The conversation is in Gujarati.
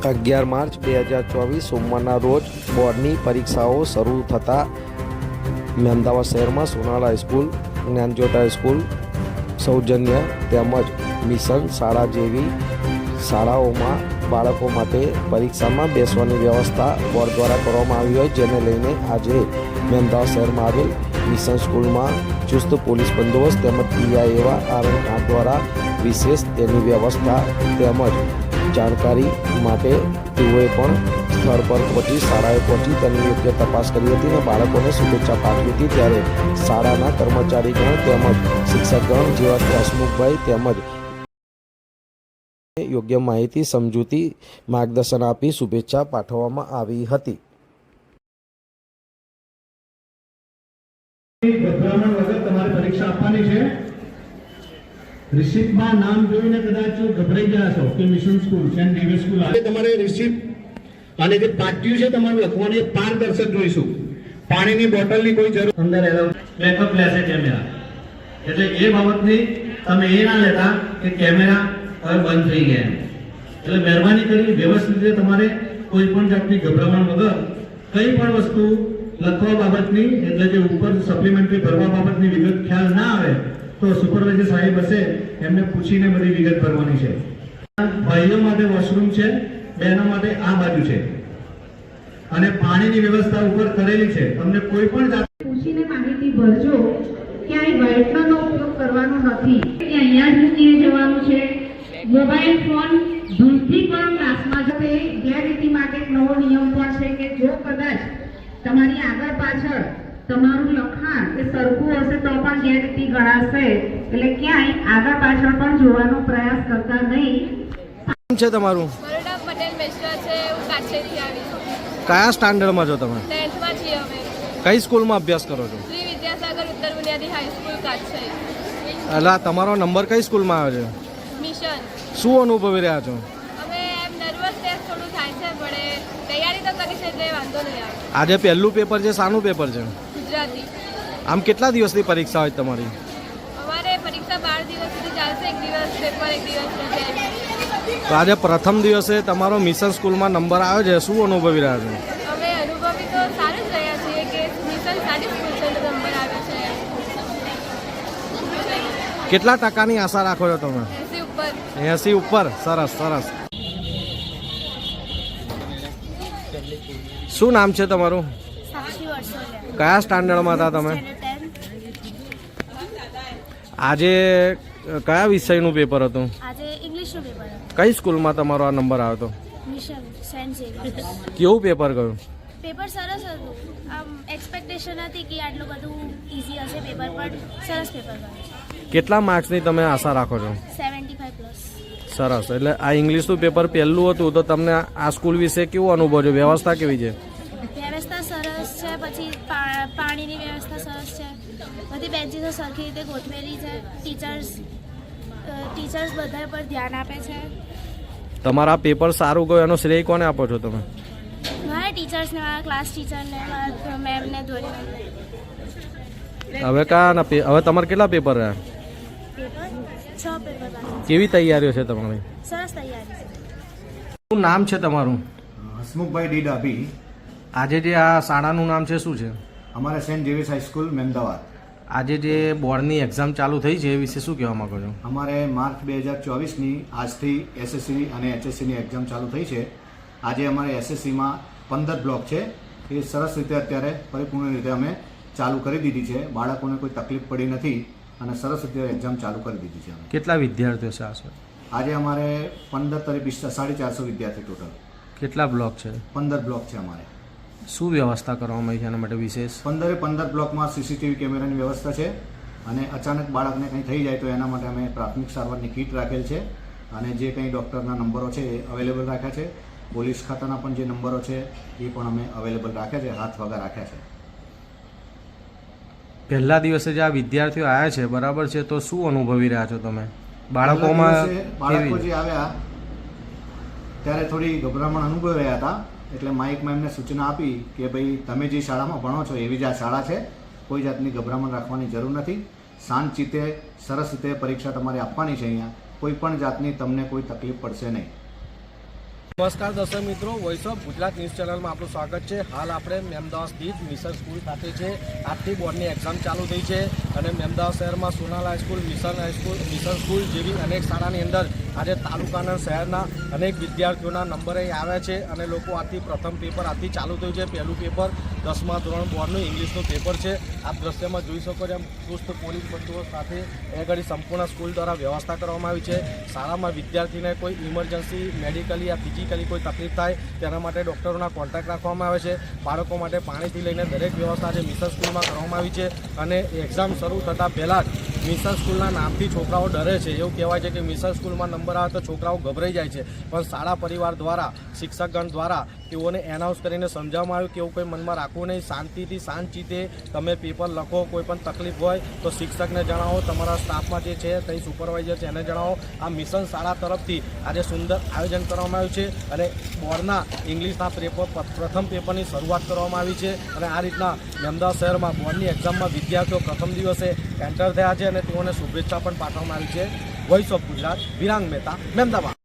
11 માર્ચ 2024 સોમવારના રોજ બોર્ડની પરીક્ષાઓ શરૂ થતાં અમદાવાદ શહેરમાં સોનાળા હાઈસ્કૂલ, જ્ઞાનજ્યોત હાઈસ્કૂલ, સૌજન્ય તેમજ મિશન શાળા જેવી શાળાઓમાં બાળકો માટે પરીક્ષામાં બેસવાની વ્યવસ્થા બોર્ડ દ્વારા કરવામાં આવી હોય, જેને લઈને આજે અમદાવાદ શહેરમાં આવેલ મિશન સ્કૂલમાં ચુસ્ત પોલીસ બંદોબસ્ત તેમજ પીઆઈ એવા આર8 દ્વારા વિશેષ તેની વ્યવસ્થા તેમજ જાણકારી માટે તેઓએ પણ સ્થળ પર પહોંચી શાળાએ પહોંચી તેની યોગ્ય તપાસ કરી હતી અને બાળકોને શુભેચ્છા પાઠવી હતી। ત્યારે શાળાના કર્મચારીગણ તેમજ શિક્ષકગણ જેવા હસમુખભાઈ તેમજ યોગ્ય માહિતી સમજૂતી માર્ગદર્શન આપી શુભેચ્છા પાઠવવામાં આવી હતી। ગભરામણ વગર તમારે પરીક્ષા આપવાની છે। રિસિપ્ટમાં નામ જોઈને કદાચ ગભરાઈ ગયા છો કે mission school Saint David school આવે તમારે રિસિપ્ટ અને જે પાટિયું છે તમારે લખવાની પારદર્શક જોઈશું। પાણીની બોટલની કોઈ જરૂર અંદર બેકઅપ લેશે કેમેરા, એટલે એ બાબતની તમે એ ના લેતા કે કેમેરા હવે બંધ થઈ ગયા, એટલે મહેરબાની કરી વ્યવસ્થિત રીતે તમારે કોઈ પણ જાતની ગભરામણ વગર કઈ પણ વસ્તુ લખવા બાબતની, એટલે કે ઉપર સપ્લિમેન્ટરી ભરવા બાબતની વિગત ખ્યાલ ના આવે તો સુપરવાઇઝર સાહેબ હશે એમને પૂછીને બધી વિગત ભરવાની છે। ભાઈઓ માટે વોશરૂમ છે, બહેનો માટે આ બાજુ છે અને પાણીની વ્યવસ્થા ઉપર કરેલી છે। તમને કોઈ પણ જાત પૂછીને માહિતી ભરજો। ક્યાંય વ્હાઇટનરનો ઉપયોગ કરવાનો નથી, અહીંયા જ મૂકીને જવાનું છે। મોબાઈલ ફોન ભૂલથી પણ ક્લાસમાં જશે। ગેરરીતિ માટે એક નવો નિયમ પણ છે કે જો કદાચ તમારી આગળ પાછળ તમારું લખાણ એ સરખું હશે તો પણ ગેરરીતિ ગણાશે, એટલે ક્યાંય આગળ પાછળ પણ જોવાનો પ્રયાસ કરતા નહીં। શું છે તમારું? મારું નામ પટેલ મેશ્રા છે, હું કાછેથી આવી છું। કયા સ્ટાન્ડર્ડમાં છો તમે? 10th માં છીએ અમે। કઈ સ્કૂલમાં અભ્યાસ કરો છો? શ્રી વિદ્યાસાગર ઉત્તર બુનિયાદી હાઈસ્કૂલ કાછેરી। એટલે તમારો નંબર કઈ સ્કૂલમાં આવ્યો છે? મિશન। શું અનુભવી રહ્યા છો? અમે એમ નર્વસ થોડું થાય છે, પણ તૈયારી તો કરી છે એટલે વાંધો નહીં આવે। આજે પહેલું પેપર છે, શાનું પેપર છે? ગુજરાતી। આમ કેટલા દિવસની પરીક્ષા હોય તમારી? અમારે પરીક્ષા 12 દિવસ સુધી ચાલશે, એક દિવસ પેપર, એક દિવસ રજા। તો આજે પ્રથમ દિવસે તમારો મિશન સ્કૂલમાં નંબર આવ્યો છે, શું અનુભવી રહ્યા છો? અમે અનુભવી તો સારું જ રહ્યા છીએ કે મિશન સારી સ્કૂલ છે, નંબર આવે છે। કેટલા ટકાની આશા રાખો છો તમે? 80 ઉપર। 80 ઉપર, સરસ સરસ। શું નામ છે તમારું? સાક્ષી વર્ષોલિયા। કયા સ્ટાન્ડર્ડમાં હતા તમે? આજે કયા વિષયનું પેપર હતું? આજે ઇંગ્લિશનું પેપર હતું। કઈ સ્કૂલમાં તમારો આ નંબર આવ્યો હતો? Mission Saint Xavier's. કેવું પેપર ગયું? પેપર સરસ હતું। આમ એક્સપેક્ટેશન હતી કે આટલું બધું ઇઝી હશે પેપર, પણ સરસ પેપર ગયું। કેટલા માર્ક્સની તમે આશા રાખો છો? 75 પ્લસ। સરસ। એટલે આ ઇંગ્લિશનું પેપર પહેલું હતું, તો તમને આ સ્કૂલ વિશે કેવો અનુભવ છે? વ્યવસ્થા કેવી છે? વ્યવસ્થા સરસ છે, પછી પાણીની વ્યવસ્થા સરસ છે, બધી બેન્ચીસો સરખી રીતે ગોઠવેલી છે, ટીચર્સ બધા પર ધ્યાન આપે છે। તમારા પેપર સારું ગયું એનો શ્રેય કોને આપો છો તમે? મારા ટીચર્સને, મારા ક્લાસ ટીચરને, મારા મેમને ધોઈને। હવે હવે તમારે કેટલા પેપર રહ્યા? પેપર 6 પેપર બાકી। કેવી તૈયારીઓ છે તમારી? સરસ તૈયારી છે। શું નામ છે તમારું? હસમુખભાઈ ડી ડાભી। આજે જે આ શાળાનું નામ છે શું છે? અમારે સેન્ટ ડેવિડ હાઈસ્કૂલ અમદાવાદ। આજે જે બોર્ડની એક્ઝામ ચાલુ થઈ છે એ વિશે શું કહેવા માંગો છો? અમારે માર્ચ 2024ની આજથી એસએસસી અને એચએસસીની એક્ઝામ ચાલુ થઈ છે। આજે અમારે એસએસસીમાં 15 બ્લોક છે, એ સરસ રીતે અત્યારે પરિપૂર્ણ રીતે અમે ચાલુ કરી દીધી છે। બાળકોને કોઈ તકલીફ પડી નથી અને સરસ રીતે એક્ઝામ ચાલુ કરી દીધી છે। કેટલા વિદ્યાર્થીઓ છે આશરે? આજે અમારે 15 તારીખ 450 વિદ્યાર્થી ટોટલ। કેટલા બ્લોક છે? 15 બ્લોક છે અમારે। શું વ્યવસ્થા કરવામાં આવી છે એના માટે વિશેષ? 15 બ્લોકમાં સીસીટીવી કેમેરાની વ્યવસ્થા છે અને અચાનક બાળકને કંઈ થઈ જાય તો એના માટે અમે પ્રાથમિક સારવારની કીટ રાખેલ છે અને જે કંઈ ડૉક્ટરના નંબરો છે એ અવેલેબલ રાખ્યા છે। પોલીસ ખાતાના પણ જે નંબરો છે એ પણ અમે અવેલેબલ રાખ્યા છે, હાથ વગર રાખ્યા છે। પહેલા દિવસે જે આ વિદ્યાર્થીઓ આવ્યા છે, બરાબર છે, તો શું અનુભવી રહ્યા છો તમે? બાળકો જે આવ્યા ત્યારે થોડી ગભરામણ અનુભવી રહ્યા હતા, એટલે માઇકમાં એમને સૂચના આપી કે ભાઈ તમે જે શાળામાં ભણો છો એવી જ આ શાળા છે, કોઈ જાતની ગભરામણ રાખવાની જરૂર નથી। શાંત ચિત્તે સરસ રીતે પરીક્ષા તમારે આપવાની છે। અહીંયા કોઈ પણ જાતની તમને કોઈ તકલીફ પડશે નહીં। નમસ્કાર દર્શક મિત્રો, વોઇસ ઓફ ગુજરાત ન્યૂઝ ચેનલમાં આપનું સ્વાગત છે. હાલ આપણે મેમદાવાદ સ્થિત મિશન સ્કૂલ ખાતે છે. આજથી બોર્ડની એક્ઝામ ચાલુ થઈ છે અને મેમદાવાદ શહેરમાં સોનાલ હાઈસ્કૂલ, મિશન સ્કૂલ જેવી અનેક શાળાની અંદર આજે તાલુકાના શહેરના અનેક વિદ્યાર્થીઓના નંબર અહીં આવ્યા છે અને લોકો આજથી પ્રથમ પેપર આજથી ચાલુ થયું છે. પહેલું પેપર 10મા ધોરણ બોર્ડનું ઇંગ્લિશનું પેપર છે. આપ દ્રશ્યમાં જોઈ શકો છો એમ ચુસ્ત પોલીસ બંદોબસ્ત સાથે એ ઘડી સંપૂર્ણ સ્કૂલ દ્વારા વ્યવસ્થા કરવામાં આવી છે. શાળામાં વિદ્યાર્થીને કોઈ ઇમરજન્સી મેડિકલી યા ફિઝિકલી કોઈ તકલીફ થાય તેના માટે ડૉક્ટરોના કોન્ટેક્ટ રાખવામાં આવે છે. બાળકો માટે પાણીથી લઈને દરેક વ્યવસ્થા જે મિશન સ્કૂલમાં કરવામાં આવી છે અને એક્ઝામ શરૂ થતાં પહેલાં જ મિશન સ્કૂલના નામથી છોકરાઓ ડરે છે. એવું કહેવાય છે કે મિશન સ્કૂલમાં નંબર આવે તો છોકરાઓ ગભરાઈ જાય છે, પણ શાળા પરિવાર દ્વારા, શિક્ષકગણ દ્વારા તેઓને એનાઉન્સ કરીને સમજાવવામાં આવ્યું કે એવું કોઈ મનમાં રાખવું નહીં. શાંતિથી શાંતચિત્તે તમે પેપર લખો. કોઈ પણ તકલીફ હોય તો શિક્ષકને જણાવો, તમારા સ્ટાફમાં જે છે તે સુપરવાઇઝર છે એને જણાવો. આ મિશન શાળા તરફથી આજે સુંદર આયોજન કરવામાં આવ્યું છે અને બોર્ડના ઇંગ્લિશના પ્રથમ પેપરની શરૂઆત કરવામાં આવી છે અને આ રીતના અમદાવાદ શહેરમાં બોર્ડની એક્ઝામમાં વિદ્યાર્થીઓ પ્રથમ દિવસે એન્ટર થયા છે અને તેઓને શુભેચ્છા પણ પાઠવવામાં આવી છે. Voice of Gujarat, Virang Mehta, Ahmedabad.